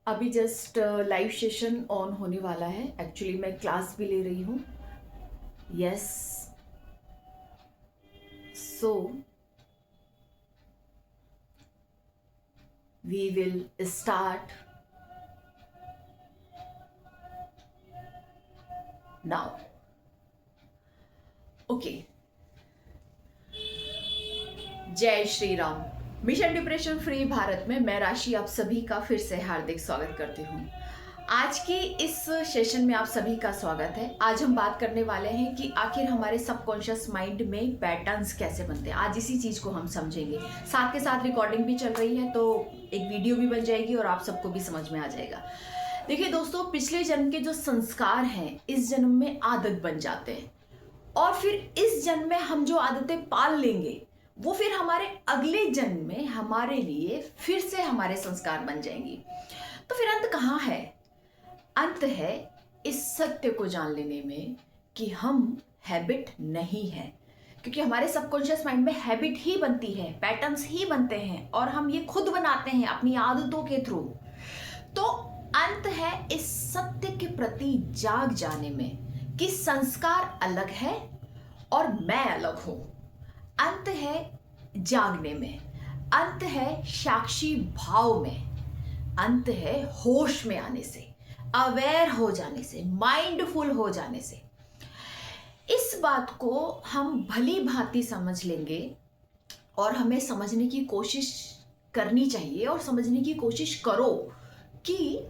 अभी just live session on होने वाला है। एक्चुअली मैं क्लास भी ले रही हूँ। Yes, so we will start now. Okay, जय Shri Ram. Mission depression free Bharat में मैं राशि आप सभी का फिर से हार्दिक स्वागत करती हूँ। आज की इस सेशन में आप सभी का स्वागत है। आज हम बात करने वाले हैं कि आखिर हमारे सबकॉन्शियस माइंड में पैटर्न्स कैसे बनते हैं। आज इसी चीज को हम समझेंगे। साथ के साथ रिकॉर्डिंग भी चल रही है, तो एक वीडियो भी बन जाएगी और आप सबको भी समझ में आ जाएगा। देखिए दोस्तों, पिछले जन्म के जो संस्कार हैं इस जन्म में आदत बन जाते हैं, और फिर इस जन्म में हम जो आदतें पाल लेंगे वो फिर हमारे अगले जन्म में हमारे लिए फिर से हमारे संस्कार बन जाएंगी। तो फिर अंत कहाँ है? अंत है इस सत्य को जान लेने में कि हम हैबिट नहीं है, क्योंकि हमारे सबकॉन्शियस माइंड में हैबिट ही बनती है, पैटर्न्स ही बनते हैं, और हम ये खुद बनाते हैं अपनी आदतों के थ्रू। तो अंत है इस सत्य के प्रति जाग जाने में कि संस्कार अलग है और मैं अलग हूं। अंत है जागने में, अंत है साक्षी भाव में, अंत है होश में आने से, अवेयर हो जाने से, माइंडफुल हो जाने से। इस बात को हम भली भांति समझ लेंगे और हमें समझने की कोशिश करनी चाहिए, और समझने की कोशिश करो कि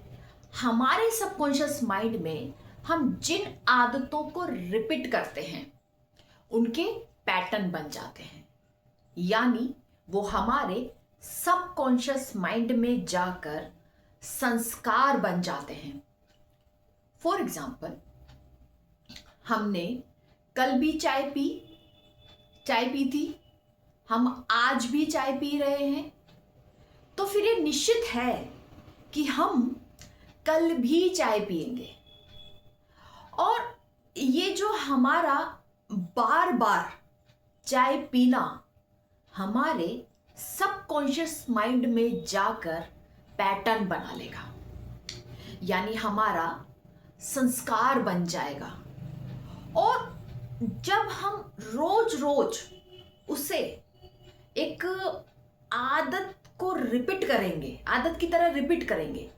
हमारे सबकॉन्शियस माइंड में हम जिन आदतों को रिपीट करते हैं उनके पैटर्न बन जाते हैं, यानी वो हमारे सबकॉन्शियस माइंड में जाकर संस्कार बन जाते हैं। फॉर एग्जाम्पल, हमने कल भी चाय पी थी, हम आज भी चाय पी रहे हैं, तो फिर ये निश्चित है कि हम कल भी चाय पिएंगे। और ये जो हमारा बार बार चाय पीना हमारे सबकॉन्शियस माइंड में जाकर पैटर्न बना लेगा, यानी हमारा संस्कार बन जाएगा। और जब हम रोज रोज उसे एक आदत को रिपीट करेंगे, आदत की तरह रिपीट करेंगे,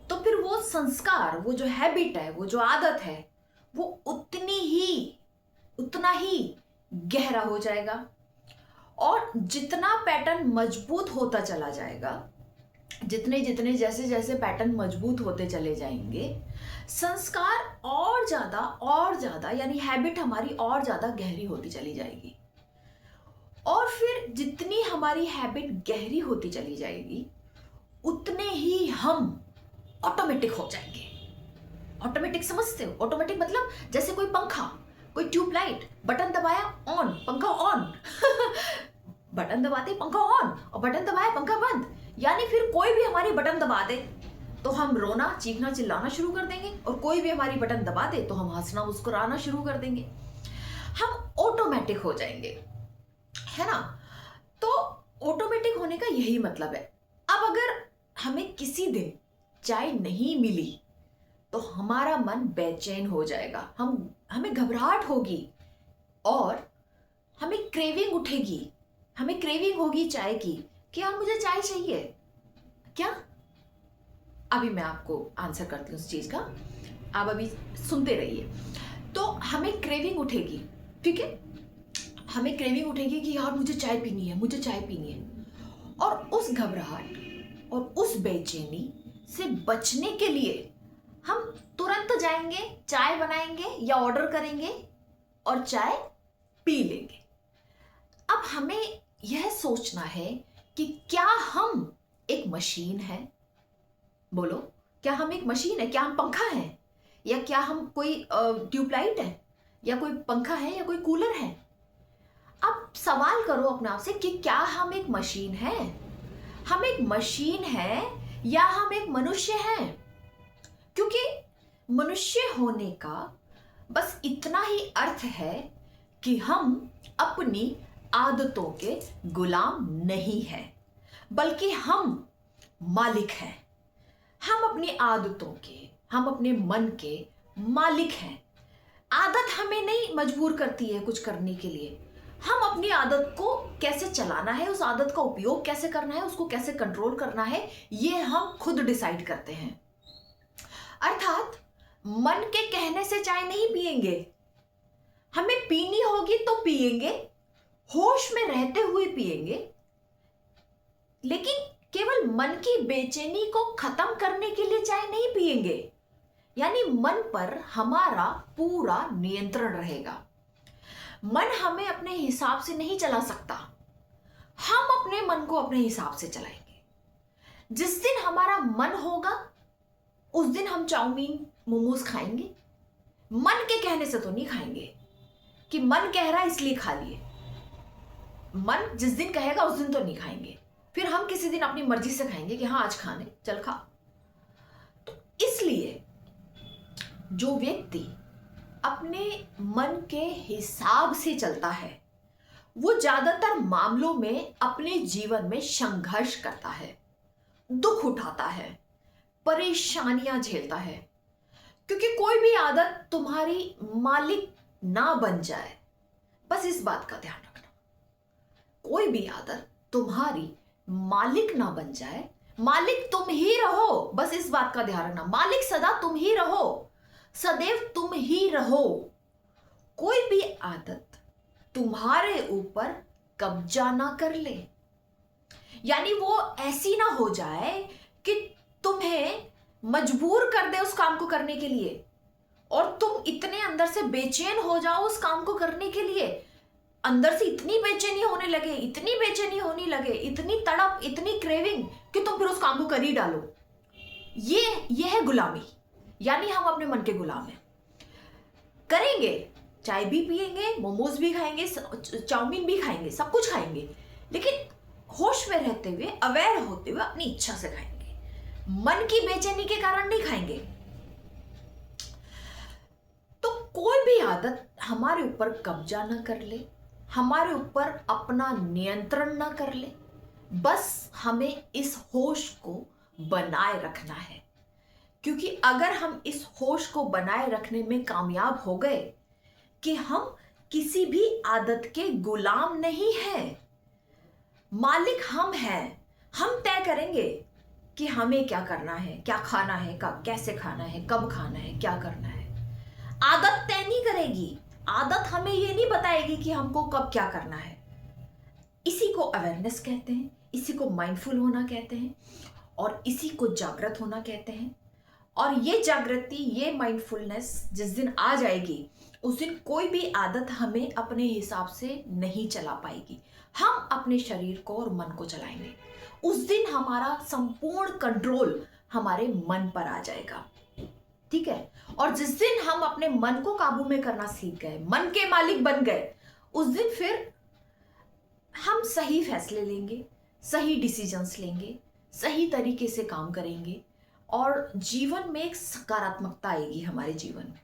तो फिर वो संस्कार, वो जो हैबिट है, वो जो आदत है, वो उतना ही गहरा हो जाएगा। और जितना पैटर्न मजबूत होता चला जाएगा, जैसे जैसे पैटर्न मजबूत होते चले जाएंगे, संस्कार और ज्यादा यानी हैबिट हमारी और ज्यादा गहरी होती चली जाएगी। और फिर जितनी हमारी हैबिट गहरी होती चली जाएगी उतने ही हम ऑटोमेटिक हो जाएंगे। ऑटोमेटिक समझते हो? ऑटोमेटिक मतलब जैसे कोई पंखा, कोई ट्यूबलाइट, बटन दबाया ऑन, पंखा ऑन बटन दबाते पंखा ऑन, और बटन दबाया पंखा बंद। यानी फिर कोई भी हमारी बटन दबा दे तो हम रोना, चीखना, चिल्लाना शुरू कर देंगे, और कोई भी हमारी बटन दबा दे तो हम हंसना, मुस्कुराना शुरू कर देंगे। हम ऑटोमेटिक हो जाएंगे, है ना? तो ऑटोमेटिक होने का यही मतलब है। अब अगर हमें किसी दिन चाय नहीं मिली तो हमारा मन बेचैन हो जाएगा, हमें घबराहट होगी, और हमें क्रेविंग उठेगी, हमें क्रेविंग होगी चाय की कि यार मुझे चाय चाहिए। क्या? अभी मैं आपको आंसर करती हूँ उस चीज का, आप अभी सुनते रहिए। तो हमें क्रेविंग उठेगी, ठीक है? हमें क्रेविंग उठेगी कि यार मुझे चाय पीनी है, मुझे चाय पीनी है। और उस घबराहट और उस बेचैनी से बचने के लिए हम तुरंत जाएंगे, चाय बनाएंगे या ऑर्डर करेंगे और चाय पी लेंगे। अब हमें यह सोचना है कि क्या हम एक मशीन है? बोलो, क्या हम एक मशीन है? क्या हम पंखा है? या क्या हम कोई ट्यूबलाइट है, या कोई पंखा है, या कोई कूलर है? अब सवाल करो अपने आप से कि क्या हम एक मशीन है? हम एक मशीन है या हम एक मनुष्य हैं? क्योंकि मनुष्य होने का बस इतना ही अर्थ है कि हम अपनी आदतों के गुलाम नहीं हैं, बल्कि हम मालिक हैं। हम अपनी आदतों के, हम अपने मन के मालिक हैं। आदत हमें नहीं मजबूर करती है कुछ करने के लिए। हम अपनी आदत को कैसे चलाना है, उस आदत का उपयोग कैसे करना है, उसको कैसे कंट्रोल करना है, ये हम खुद डिसाइड करते हैं। अर्थात मन के कहने से चाय नहीं पिएंगे, हमें पीनी होगी तो पिएंगे, होश में रहते हुए पिएंगे, लेकिन केवल मन की बेचैनी को खत्म करने के लिए चाय नहीं पिएंगे। यानी मन पर हमारा पूरा नियंत्रण रहेगा। मन हमें अपने हिसाब से नहीं चला सकता, हम अपने मन को अपने हिसाब से चलाएंगे। जिस दिन हमारा मन होगा उस दिन हम चाउमीन मोमोज खाएंगे। मन के कहने से तो नहीं खाएंगे कि मन कह रहा है इसलिए खा लिए। मन जिस दिन कहेगा उस दिन तो नहीं खाएंगे, फिर हम किसी दिन अपनी मर्जी से खाएंगे कि हाँ आज खाने चल खा। तो इसलिए जो व्यक्ति अपने मन के हिसाब से चलता है वो ज्यादातर मामलों में अपने जीवन में संघर्ष करता है, दुख उठाता है, परेशानियां झेलता है। क्योंकि कोई भी आदत तुम्हारी मालिक ना बन जाए, बस इस बात का ध्यान रखना। कोई भी आदत तुम्हारी मालिक ना बन जाए, मालिक तुम ही रहो, बस इस बात का ध्यान रखना। मालिक सदा तुम ही रहो, सदैव तुम ही रहो। कोई भी आदत तुम्हारे ऊपर कब्जा ना कर ले, यानी वो ऐसी ना हो जाए कि तुम्हें मजबूर कर दे उस काम को करने के लिए और तुम इतने अंदर से बेचैन हो जाओ उस काम को करने के लिए। अंदर से इतनी बेचैनी होने लगे, इतनी बेचैनी होने लगे, इतनी तड़प, इतनी क्रेविंग कि तुम फिर उस काम को कर ही डालो। ये है गुलामी, यानी हम अपने मन के गुलाम हैं। करेंगे, चाय भी पिएंगे, मोमोज भी खाएंगे, चाउमीन भी खाएंगे, सब कुछ खाएंगे, लेकिन होश में रहते हुए, अवेयर होते हुए अपनी इच्छा से खाएंगे। मन की बेचैनी के कारण नहीं खाएंगे। तो कोई भी आदत हमारे ऊपर कब्जा ना कर ले, हमारे ऊपर अपना नियंत्रण ना कर ले, बस हमें इस होश को बनाए रखना है। क्योंकि अगर हम इस होश को बनाए रखने में कामयाब हो गए कि हम किसी भी आदत के गुलाम नहीं हैं, मालिक हम हैं, हम तय करेंगे कि हमें क्या करना है, क्या खाना है, कैसे खाना है, कब खाना है, क्या करना है। आदत तय नहीं करेगी, आदत हमें ये नहीं बताएगी कि हमको कब क्या करना है। इसी को अवेयरनेस कहते हैं, इसी को माइंडफुल होना कहते हैं और इसी को जागृत होना कहते हैं। और ये जागृति, ये माइंडफुलनेस जिस दिन आ जाएगी उस दिन कोई भी आदत हमें अपने हिसाब से नहीं चला पाएगी। हम अपने शरीर को और मन को चलाएंगे। उस दिन हमारा संपूर्ण कंट्रोल हमारे मन पर आ जाएगा, ठीक है। और जिस दिन हम अपने मन को काबू में करना सीख गए, मन के मालिक बन गए, उस दिन फिर हम सही फैसले लेंगे, सही डिसीजंस लेंगे, सही तरीके से काम करेंगे और जीवन में एक सकारात्मकता आएगी हमारे जीवन में,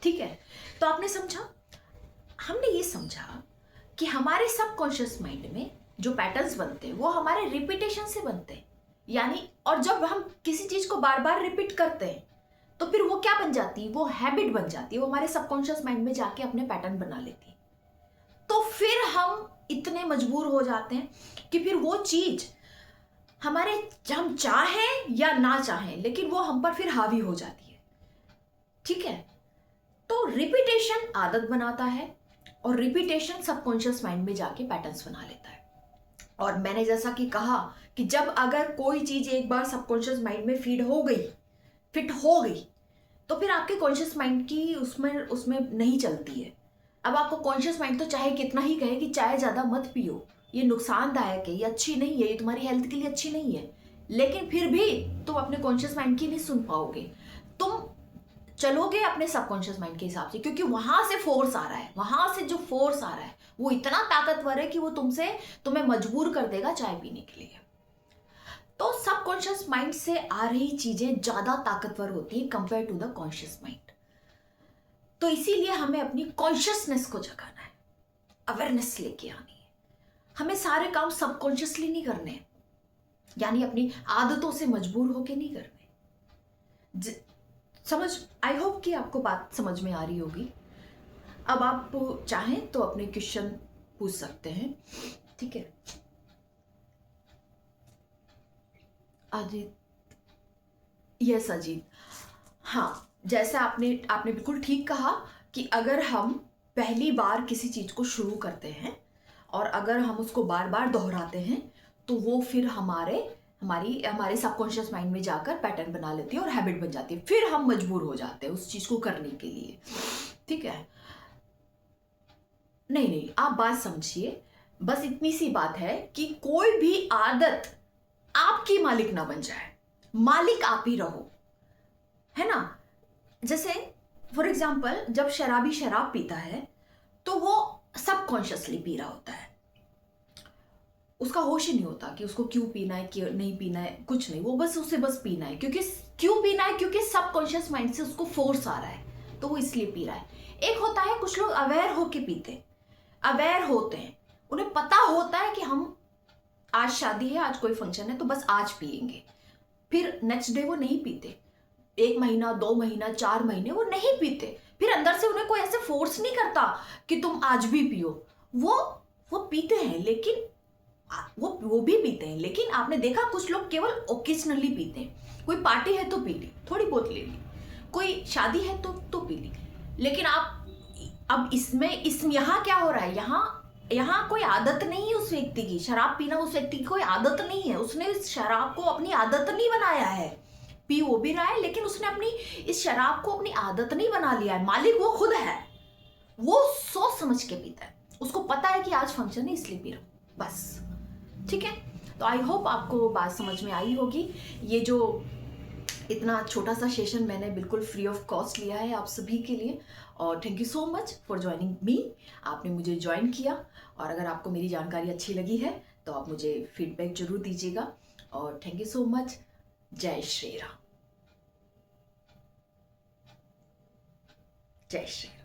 ठीक है। तो आपने समझा, हमने ये समझा कि हमारे सबकॉन्शियस माइंड में जो पैटर्न्स बनते हैं वो हमारे रिपीटेशन से बनते हैं। यानी और जब हम किसी चीज को बार बार रिपीट करते हैं तो फिर वो क्या बन जाती है, वो हैबिट बन जाती है, वो हमारे सबकॉन्शियस माइंड में जाके अपने पैटर्न बना लेती है। तो फिर हम इतने मजबूर हो जाते हैं कि फिर वो चीज हमारे, हम चाहें या ना चाहें, लेकिन वो हम पर फिर हावी हो जाती है, ठीक है। तो रिपीटेशन आदत बनाता है और रिपीटेशन सबकॉन्शियस माइंड में जाके पैटर्न्स बना लेता है। और मैंने जैसा कि कहा कि जब अगर कोई चीज एक बार सबकॉन्शियस माइंड में फिट हो गई तो फिर आपके कॉन्शियस माइंड की उसमें नहीं चलती है। अब आपको कॉन्शियस माइंड तो चाहे कितना ही कहे कि चाय ज़्यादा मत पियो, ये नुकसानदायक है, ये अच्छी नहीं है, ये तुम्हारी हेल्थ के लिए अच्छी नहीं है, लेकिन फिर भी तुम अपने कॉन्शियस माइंड की नहीं सुन पाओगे। तुम चलोगे अपने सबकॉन्शियस माइंड के हिसाब से, क्योंकि वहां से फोर्स आ रहा है, वहां से जो फोर्स आ रहा है वो इतना ताकतवर है कि वो तुम्हें मजबूर कर देगा चाय पीने के लिए। तो सबकॉन्शियस माइंड से आ रही चीजें ज्यादा ताकतवर होती हैं compare to the conscious mind. तो इसीलिए हमें अपनी कॉन्शियसनेस को जगाना है, अवेयरनेस लेके आनी है। हमें सारे काम सबकॉन्शियसली नहीं करने, यानी अपनी आदतों से मजबूर होके नहीं करने, समझ, आई होप कि आपको बात समझ में आ रही होगी। अब आप चाहें तो अपने क्वेश्चन पूछ सकते हैं, ठीक है। अजीत, यस अजीत, हाँ, जैसा आपने बिल्कुल ठीक कहा कि अगर हम पहली बार किसी चीज को शुरू करते हैं और अगर हम उसको बार बार दोहराते हैं तो वो फिर हमारे सबकॉन्शियस माइंड में जाकर पैटर्न बना लेती है और हैबिट बन जाती है, फिर हम मजबूर हो जाते हैं उस चीज को करने के लिए, ठीक है। नहीं नहीं, आप बात समझिए, बस इतनी सी बात है कि कोई भी आदत आपकी मालिक ना बन जाए, मालिक आप ही रहो, है ना। जैसे फॉर एग्जाम्पल, जब शराबी शराब पीता है तो वो सबकॉन्शियसली पी रहा होता है, उसका होश ही नहीं होता कि उसको क्यों पीना है, क्यों नहीं पीना है, कुछ नहीं, वो बस उसे बस पीना है, क्योंकि क्यों पीना है, क्योंकि सबकॉन्शियस माइंड से उसको फोर्स आ रहा है तो वो इसलिए पी रहा है। एक होता है कुछ लोग अवेयर होके पीते, अवेयर होते हैं, उन्हें पता होता है कि हम आज शादी है, आज कोई फंक्शन है तो बस आज पिएंगे, फिर नेक्स्ट डे वो नहीं पीते, 1 महीना 2 महीना 4 महीने वो नहीं पीते, फिर अंदर से उन्हें कोई ऐसे फोर्स नहीं करता कि तुम आज भी पियो, वो पीते हैं, लेकिन वो भी पीते हैं, लेकिन आपने देखा कुछ लोग केवल ओकेजनली पीते हैं, कोई पार्टी है तो पी ली, थोड़ी बहुत ले ली, कोई शादी है तो पी ली, लेकिन आप अब इसमें यहाँ क्या हो रहा है, यहाँ कोई आदत नहीं है उस व्यक्ति की, शराब पीना उस व्यक्ति की कोई आदत नहीं है, उसने इस शराब को अपनी आदत नहीं बनाया है, पी वो भी रहा है लेकिन उसने अपनी इस शराब को अपनी आदत नहीं बना लिया है, मालिक वो खुद है, वो सोच समझ के पीता है, उसको पता है कि आज फंक्शन है इसलिए पी रहा हूं, बस, ठीक है। तो आई होप आपको बात समझ में आई होगी। ये जो इतना छोटा सा सेशन मैंने बिल्कुल फ्री ऑफ कॉस्ट लिया है आप सभी के लिए, और thank you so much for joining me, आपने मुझे ज्वाइन किया, और अगर आपको मेरी जानकारी अच्छी लगी है तो आप मुझे फीडबैक जरूर दीजिएगा, और थैंक यू सो मच। जय श्री राम, जय श्री राम।